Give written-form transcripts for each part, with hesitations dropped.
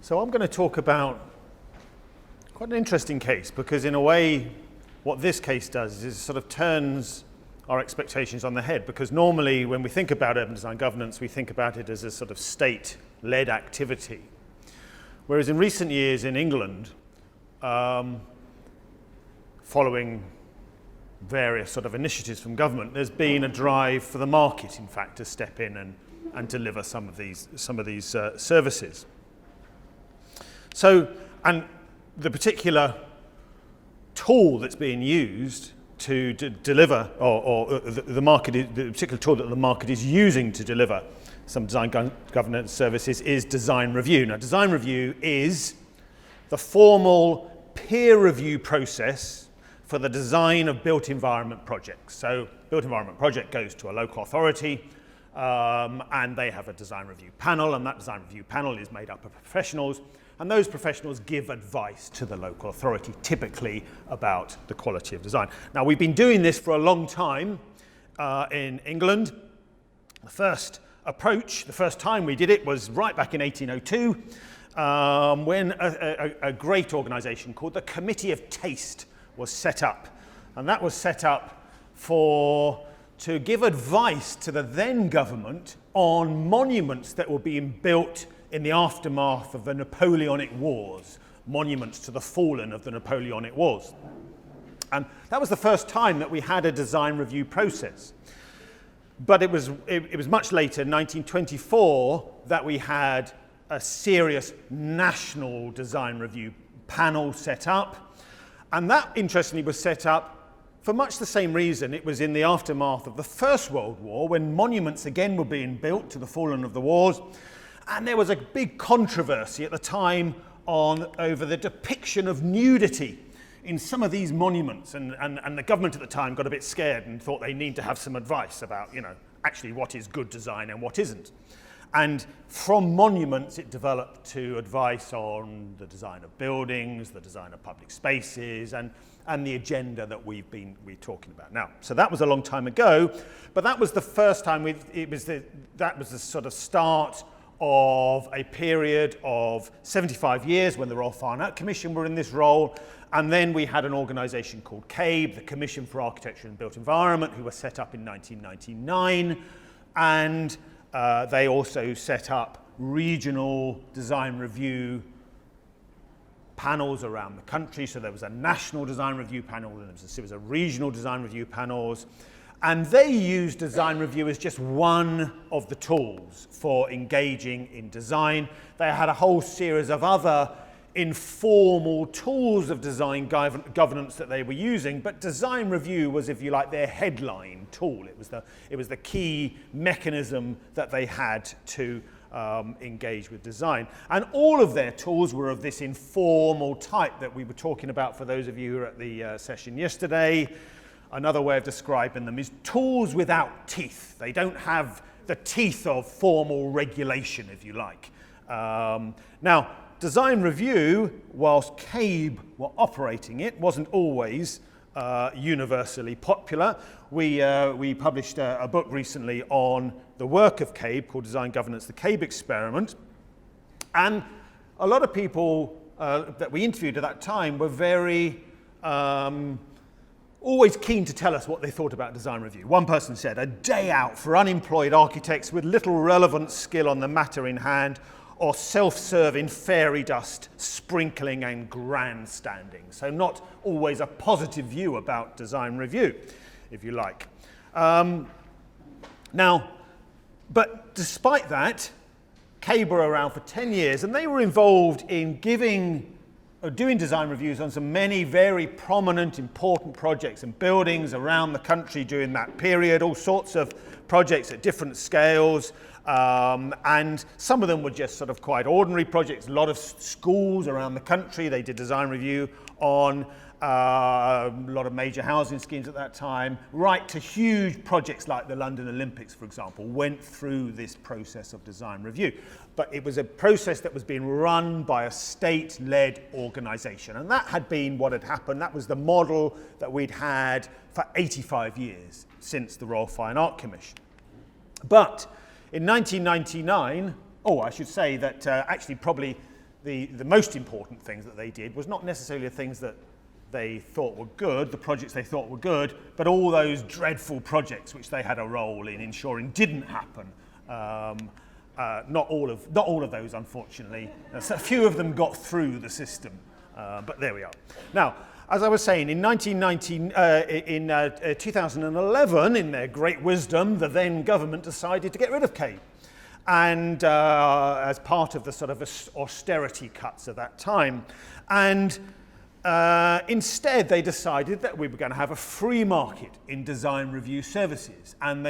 So I'm going to talk about quite an interesting case, because in a way what this case does is sort of turns our expectations on the head, because normally when we think about urban design governance, we think about it as a sort of state-led activity. Whereas in recent years in England, following various sort of initiatives from government, there's been a drive for the market, in fact, to step in and deliver some of these services. So, and the particular tool that's being used to deliver, or the particular tool that the market is using to deliver some design governance services is design review. Now, design review is the formal peer review process for the design of built environment projects. So, built environment project goes to a local authority, and they have a design review panel, and that design review panel is made up of professionals, and those professionals give advice to the local authority, typically about the quality of design. Now, we've been doing this for a long time in England. The first time we did it was right back in 1802, when a great organisation called the Committee of Taste was set up. And that was set up to give advice to the then government on monuments that were being built in the aftermath of the Napoleonic Wars, monuments to the fallen of the Napoleonic Wars. And that was the first time that we had a design review process. But it was much later, 1924, that we had a serious national design review panel set up. And that, interestingly, was set up for much the same reason. It was in the aftermath of the First World War, when monuments again were being built to the fallen of the wars. And there was a big controversy at the time over the depiction of nudity in some of these monuments. And the government at the time got a bit scared and thought they need to have some advice about, actually what is good design and what isn't. And from monuments, it developed to advice on the design of buildings, the design of public spaces, and the agenda that we're talking about now. So that was a long time ago, but that was the first time that was the sort of start of a period of 75 years when the Royal Fine Art Commission were in this role. And then we had an organisation called CABE, the Commission for Architecture and Built Environment, who was set up in 1999. And they also set up regional design review panels around the country. So there was a national design review panel, and there was a series of regional design review panels. And they used design review as just one of the tools for engaging in design. They had a whole series of other informal tools of design governance that they were using, but design review was, if you like, their headline tool. It was the key mechanism that they had to engage with design. And all of their tools were of this informal type that we were talking about for those of you who were at the session yesterday. Another way of describing them is tools without teeth. They don't have the teeth of formal regulation, if you like. Now, design review, whilst CABE were operating it, wasn't always universally popular. We published a book recently on the work of CABE called Design Governance, the CABE Experiment. And a lot of people that we interviewed at that time were very always keen to tell us what they thought about design review. One person said, "A day out for unemployed architects with little relevant skill on the matter in hand, or self-serving fairy dust, sprinkling and grandstanding." So not always a positive view about design review, if you like. Now, but despite that, CABE were around for 10 years, and they were involved in doing design reviews on some many very prominent, important projects and buildings around the country during that period, all sorts of projects at different scales. And some of them were just sort of quite ordinary projects. A lot of schools around the country, they did design review on a lot of major housing schemes at that time, right to huge projects like the London Olympics, for example, went through this process of design review. But it was a process that was being run by a state-led organisation. And that had been what had happened. That was the model that we'd had for 85 years since the Royal Fine Art Commission. But in 1999, I should say that actually probably the most important things that they did was not necessarily the things that they thought were good, the projects they thought were good, but all those dreadful projects which they had a role in ensuring didn't happen. Not all of those, unfortunately. A few of them got through the system, but there we are. Now, as I was saying, in 2011, in their great wisdom, the then government decided to get rid of CABE. And as part of the sort of austerity cuts of that time. And instead, they decided that we were going to have a free market in design review services. And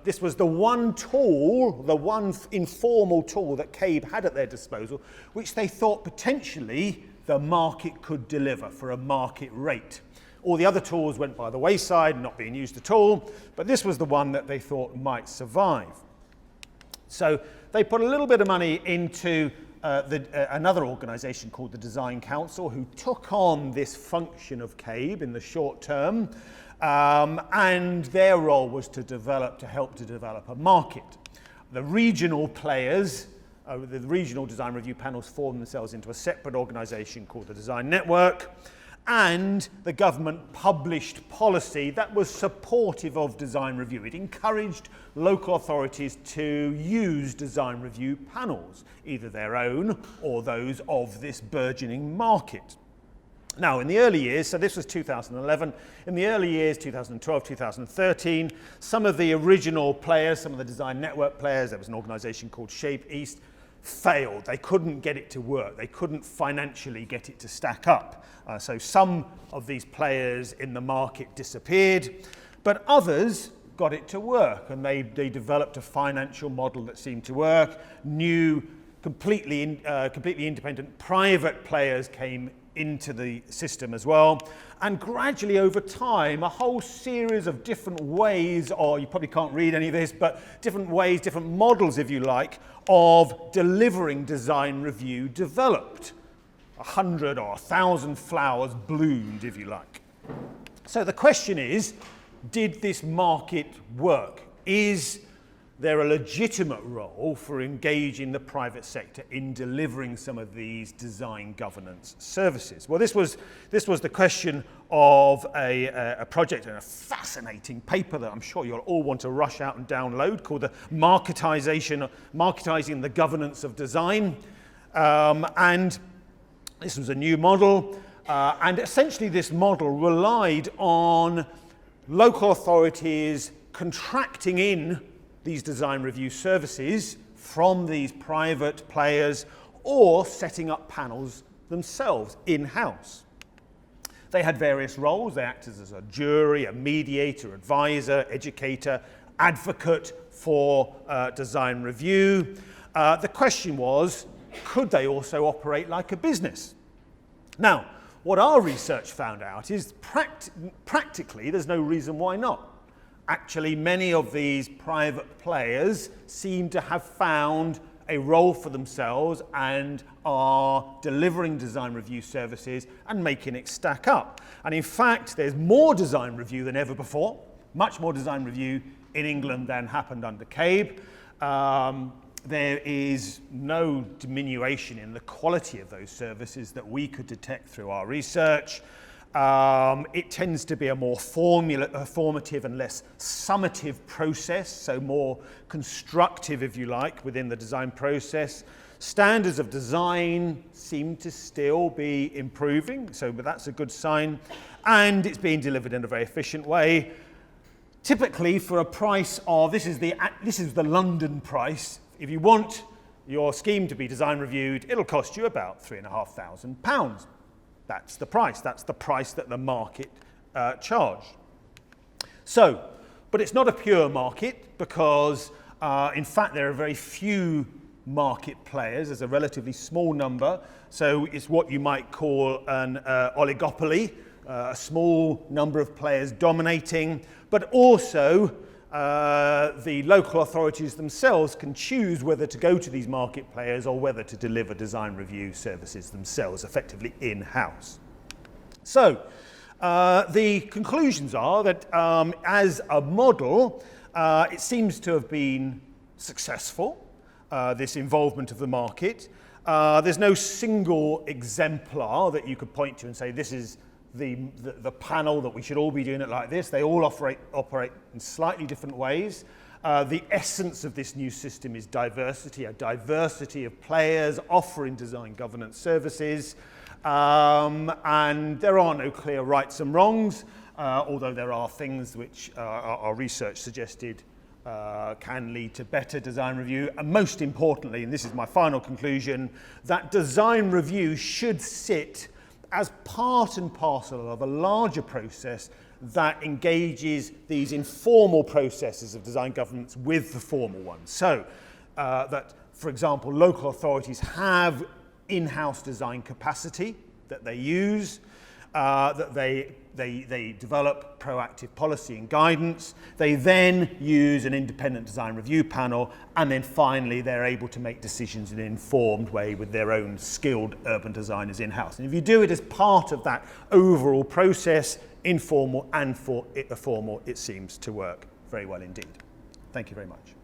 this was the one tool, the one informal tool that CABE had at their disposal, which they thought potentially the market could deliver for a market rate. All the other tools went by the wayside, not being used at all, but this was the one that they thought might survive. So they put a little bit of money into another organisation called the Design Council, who took on this function of CABE in the short term, and their role was to help to develop a market. The regional players, the regional design review panels, formed themselves into a separate organisation called the Design Network, and the government published policy that was supportive of design review. It encouraged local authorities to use design review panels, either their own or those of this burgeoning market. Now, in the early years, so this was 2011, in the early years, 2012, 2013, some of the original players, some of the design network players, there was an organisation called Shape East, failed. They couldn't get it to work. They couldn't financially get it to stack up. So some of these players in the market disappeared, but others got it to work, and they developed a financial model that seemed to work. New, completely independent private players came into the system as well, and gradually over time a whole series of different ways, or you probably can't read any of this, but different ways, different models if you like, of delivering design review developed. 100 or 1,000 flowers bloomed, if you like. So the question is, did this market work? Is there a legitimate role for engaging the private sector in delivering some of these design governance services? Well, this was the question of a project and a fascinating paper that I'm sure you'll all want to rush out and download, called the Marketizing the Governance of Design. And this was a new model, and essentially this model relied on local authorities contracting in these design review services from these private players, or setting up panels themselves in-house. They had various roles. They acted as a jury, a mediator, advisor, educator, advocate for design review. The question was, could they also operate like a business? Now, what our research found out is practically there's no reason why not. Actually, many of these private players seem to have found a role for themselves and are delivering design review services and making it stack up. And in fact, there's more design review than ever before, much more design review in England than happened under CABE. There is no diminution in the quality of those services that we could detect through our research. It tends to be a more formative and less summative process, so more constructive, if you like, within the design process. Standards of design seem to still be improving, but that's a good sign. And it's being delivered in a very efficient way. Typically for a price of, this is the London price. If you want your scheme to be design reviewed, it'll cost you about £3,500. That's the price. That's the price that the market charged. So, but it's not a pure market because, in fact, there are very few market players. There's a relatively small number. So it's what you might call an oligopoly, a small number of players dominating, but also the local authorities themselves can choose whether to go to these market players or whether to deliver design review services themselves, effectively in-house. So the conclusions are that as a model, it seems to have been successful, this involvement of the market. There's no single exemplar that you could point to and say this is the panel that we should all be doing it like this. They all operate in slightly different ways. The essence of this new system is diversity, a diversity of players offering design governance services, and there are no clear rights and wrongs, although there are things which our research suggested can lead to better design review, and most importantly, and this is my final conclusion, that design review should sit as part and parcel of a larger process that engages these informal processes of design governance with the formal ones. So that, for example, local authorities have in-house design capacity that they use, that they develop proactive policy and guidance. They then use an independent design review panel, and then finally they're able to make decisions in an informed way with their own skilled urban designers in-house. And if you do it as part of that overall process, informal and formal, it seems to work very well indeed. Thank you very much.